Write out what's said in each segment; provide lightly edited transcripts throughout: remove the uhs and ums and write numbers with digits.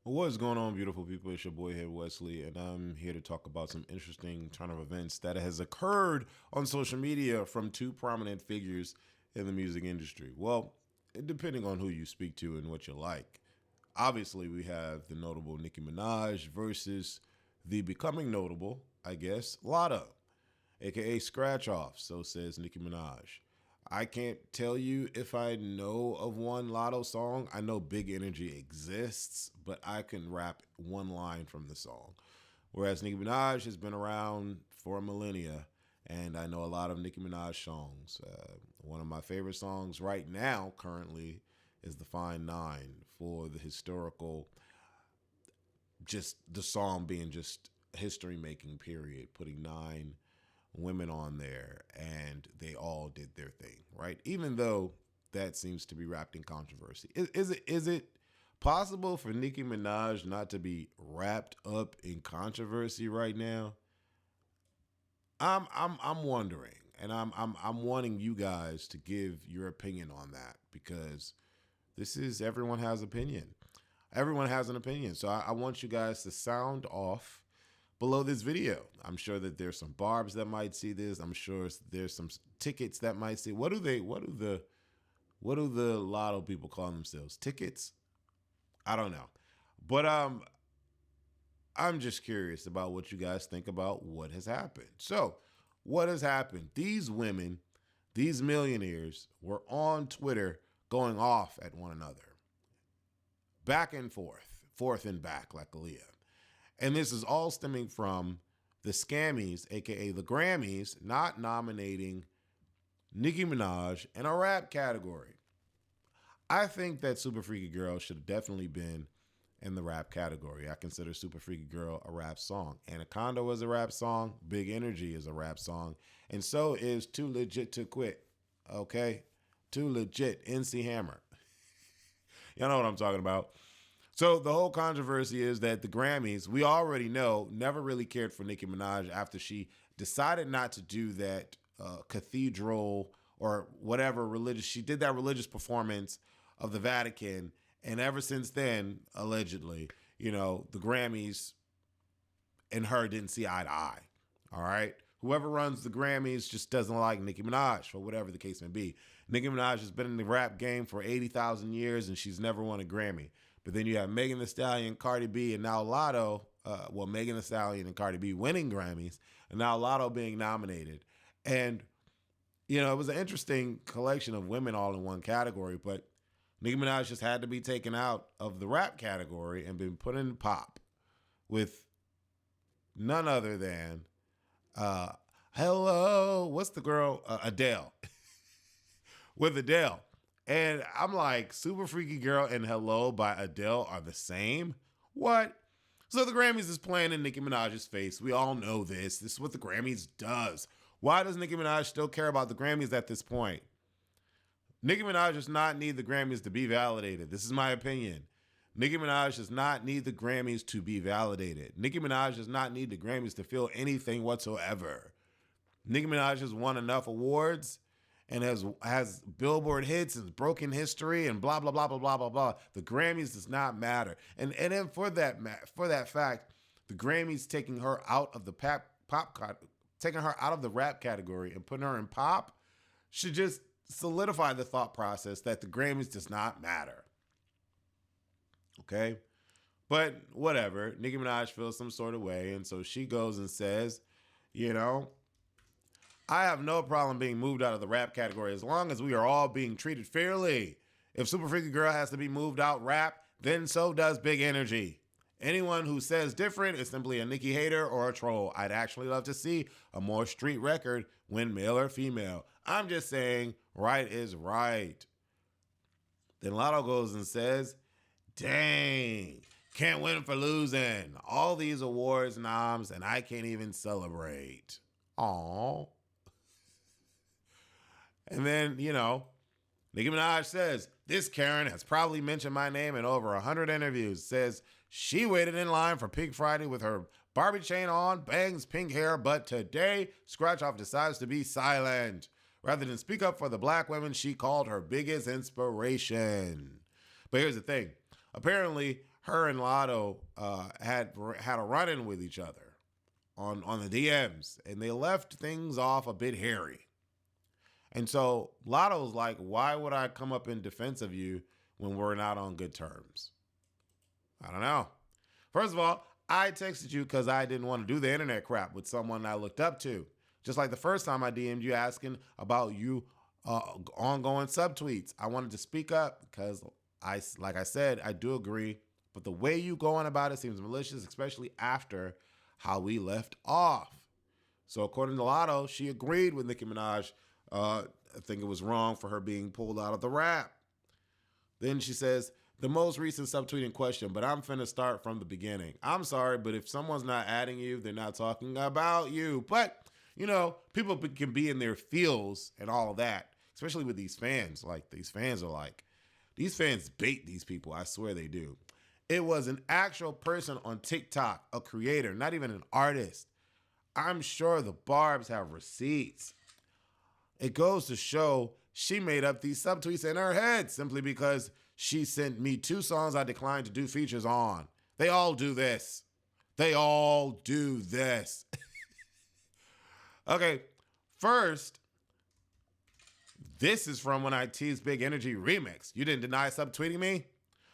What's going on, beautiful people? It's your boy here, Wesley, and I'm here to talk about some interesting turn of events that has occurred on social media from two prominent figures in the music industry. Well, depending on who you speak to and what you like. Obviously, we have the notable Nicki Minaj versus the becoming notable, I guess, Latto, aka Scratch Off, so says Nicki Minaj. I can't tell you if I know of one Lotto song. I know Big Energy exists, but I can rap one line from the song. Whereas Nicki Minaj has been around for a millennia, and I know a lot of Nicki Minaj songs. One of my favorite songs right now, currently, is The Fine Nine for the historical, just the song being just history making, period, putting nine women on there and they all did their thing, right? Even though that seems to be wrapped in controversy. Is it possible for Nicki Minaj not to be wrapped up in controversy right now? I'm wondering, and I'm wanting you guys to give your opinion on that because this is everyone has opinion. Everyone has an opinion. So I want you guys to sound off below this video. I'm sure that there's some barbs that might see this. I'm sure there's some tickets that might see. What do the lotto people call themselves? Tickets? I don't know. But I'm just curious about what you guys think about what has happened. So, what has happened? These women, these millionaires were on Twitter going off at one another. Back and forth and back like Aaliyah. And this is all stemming from the scammies, aka the Grammys, not nominating Nicki Minaj in a rap category. I think that Super Freaky Girl should have definitely been in the rap category. I consider Super Freaky Girl a rap song. Anaconda was a rap song. Big Energy is a rap song. And so is Too Legit to Quit. Okay? Too Legit. NC Hammer. Y'all know what I'm talking about. So the whole controversy is that the Grammys, we already know, never really cared for Nicki Minaj after she decided not to do that cathedral or whatever religious. She did that religious performance of the Vatican. And ever since then, allegedly, the Grammys and her didn't see eye to eye. All right. Whoever runs the Grammys just doesn't like Nicki Minaj, for whatever the case may be. Nicki Minaj has been in the rap game for 80,000 years and she's never won a Grammy. But then you have Megan Thee Stallion, Cardi B, and now Latto. Megan Thee Stallion and Cardi B winning Grammys, and now Latto being nominated. And, it was an interesting collection of women all in one category, but Nicki Minaj just had to be taken out of the rap category and been put in pop with none other than hello, what's the girl? Adele. With Adele. And I'm like, Super Freaky Girl and Hello by Adele are the same? What? So the Grammys is playing in Nicki Minaj's face. We all know this. This is what the Grammys does. Why does Nicki Minaj still care about the Grammys at this point? Nicki Minaj does not need the Grammys to be validated. This is my opinion. Nicki Minaj does not need the Grammys to be validated. Nicki Minaj does not need the Grammys to feel anything whatsoever. Nicki Minaj has won enough awards and has Billboard hits and broken history and blah blah blah blah blah blah blah. The Grammys does not matter, and then for that fact, the Grammys taking her out of the taking her out of the rap category and putting her in pop should just solidify the thought process that the Grammys does not matter. Okay, but whatever. Nicki Minaj feels some sort of way, and so she goes and says, I have no problem being moved out of the rap category as long as we are all being treated fairly. If Super Freaky Girl has to be moved out rap, then so does Big Energy. Anyone who says different is simply a Nicki hater or a troll. I'd actually love to see a more street record win male or female. I'm just saying right is right. Then Latto goes and says, dang, can't win for losing. All these awards noms and I can't even celebrate. Aww. And then, Nicki Minaj says, this Karen has probably mentioned my name in over 100 interviews. Says she waited in line for Pink Friday with her Barbie chain on, bangs, pink hair, but today, Scratch Off decides to be silent. Rather than speak up for the black women she called her biggest inspiration. But here's the thing. Apparently, her and Latto had a run-in with each other on the DMs, and they left things off a bit hairy. And so Latto's like, why would I come up in defense of you when we're not on good terms? I don't know. First of all, I texted you because I didn't want to do the internet crap with someone I looked up to. Just like the first time I DM'd you asking about you ongoing subtweets. I wanted to speak up because like I said, I do agree. But the way you go on about it seems malicious, especially after how we left off. So according to Latto, she agreed with Nicki Minaj. I think it was wrong for her being pulled out of the rap. Then she says, the most recent subtweet in question, but I'm finna start from the beginning. I'm sorry, but if someone's not adding you, they're not talking about you. But, you know, people can be in their feels and all of that, especially with these fans. Like, these fans bait these people. I swear they do. It was an actual person on TikTok, a creator, not even an artist. I'm sure the Barbs have receipts. It goes to show she made up these subtweets in her head simply because she sent me 2 songs I declined to do features on. They all do this. They all do this. Okay, first, this is from when I teased Big Energy Remix. You didn't deny subtweeting me?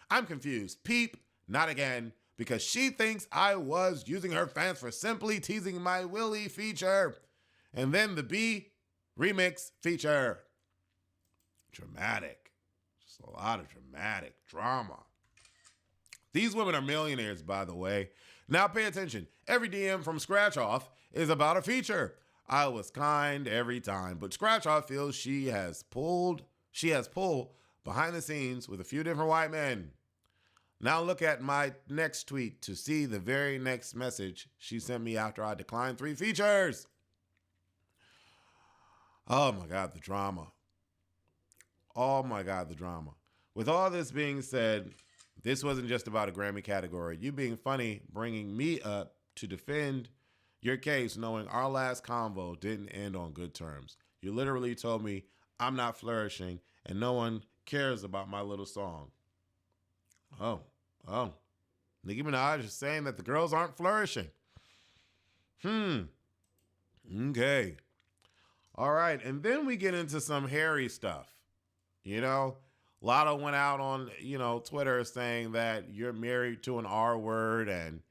I'm confused. Peep, not again, because she thinks I was using her fans for simply teasing my Willie feature. And then the B Remix feature. Dramatic. Just a lot of dramatic drama. These women are millionaires, by the way. Now pay attention. Every DM from Scratch Off is about a feature. I was kind every time, but Scratch Off feels she has pulled behind the scenes with a few different white men. Now look at my next tweet to see the very next message she sent me after I declined 3 features. Oh my God, the drama. Oh my God, the drama. With all this being said, this wasn't just about a Grammy category. You being funny, bringing me up to defend your case, knowing our last convo didn't end on good terms. You literally told me I'm not flourishing and no one cares about my little song. Oh. Nicki Minaj is saying that the girls aren't flourishing. Okay. All right. And then we get into some hairy stuff. You know, Latto went out on, Twitter saying that you're married to an R word and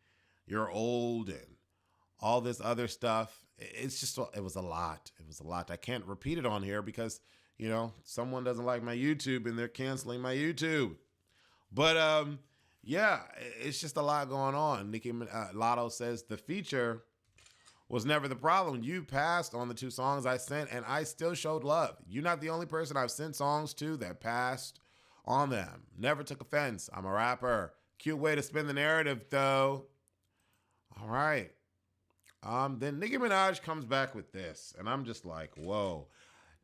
you're old and all this other stuff. It was a lot. It was a lot. I can't repeat it on here because, someone doesn't like my YouTube and they're canceling my YouTube. But, yeah, it's just a lot going on. Latto says the feature was never the problem. You passed on the 2 songs I sent, and I still showed love. You're not the only person I've sent songs to that passed on them. Never took offense. I'm a rapper. Cute way to spin the narrative, though. All right. Then Nicki Minaj comes back with this, and I'm just like, whoa.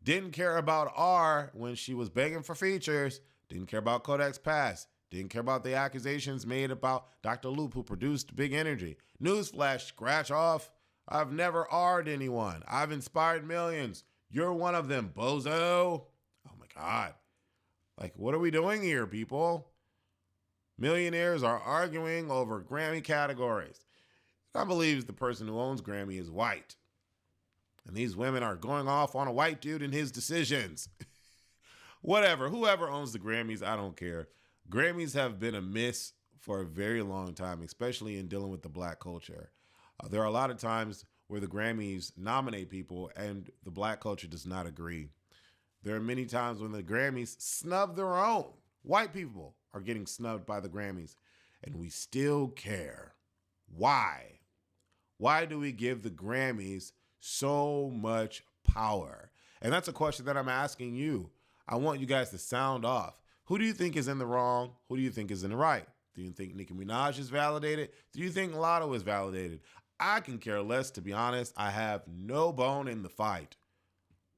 Didn't care about R when she was begging for features. Didn't care about Kodak's past. Didn't care about the accusations made about Dr. Loop, who produced Big Energy. Newsflash, Scratch Off. I've never R'd anyone. I've inspired millions. You're one of them, bozo. Oh my God. Like, what are we doing here, people? Millionaires are arguing over Grammy categories. I believe the person who owns Grammy is white. And these women are going off on a white dude and his decisions. Whatever. Whoever owns the Grammys, I don't care. Grammys have been a miss for a very long time, especially in dealing with the black culture. There are a lot of times where the Grammys nominate people and the black culture does not agree. There are many times when the Grammys snub their own. White people are getting snubbed by the Grammys, and we still care. Why? Why do we give the Grammys so much power? And that's a question that I'm asking you. I want you guys to sound off. Who do you think is in the wrong? Who do you think is in the right? Do you think Nicki Minaj is validated? Do you think Latto is validated? I can care less, to be honest. I have no bone in the fight.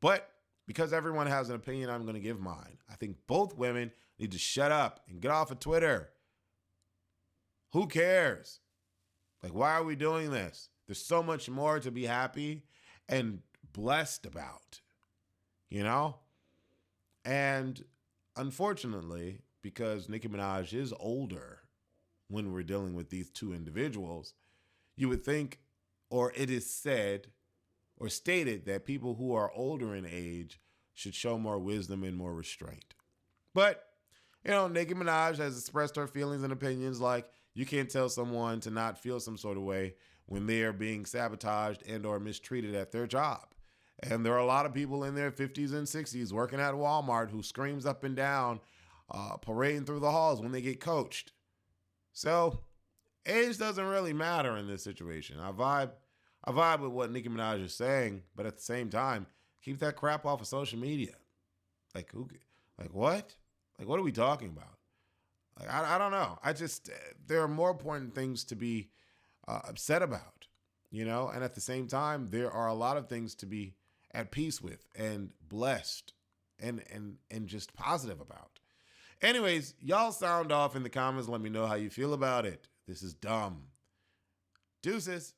But because everyone has an opinion, I'm going to give mine. I think both women need to shut up and get off of Twitter. Who cares? Like, why are we doing this? There's so much more to be happy and blessed about, And unfortunately, because Nicki Minaj is older when we're dealing with these two individuals. You would think, or it is said or stated, that people who are older in age should show more wisdom and more restraint. But, Nicki Minaj has expressed her feelings and opinions like you can't tell someone to not feel some sort of way when they are being sabotaged and or mistreated at their job. And there are a lot of people in their 50s and 60s working at Walmart who screams up and down, parading through the halls when they get coached. So age doesn't really matter in this situation. I vibe with what Nicki Minaj is saying, but at the same time, keep that crap off of social media. Like who? Like what? Like what are we talking about? Like I don't know. There are more important things to be upset about, And at the same time, there are a lot of things to be at peace with and blessed and just positive about. Anyways, y'all sound off in the comments. Let me know how you feel about it. This is dumb. Deuces.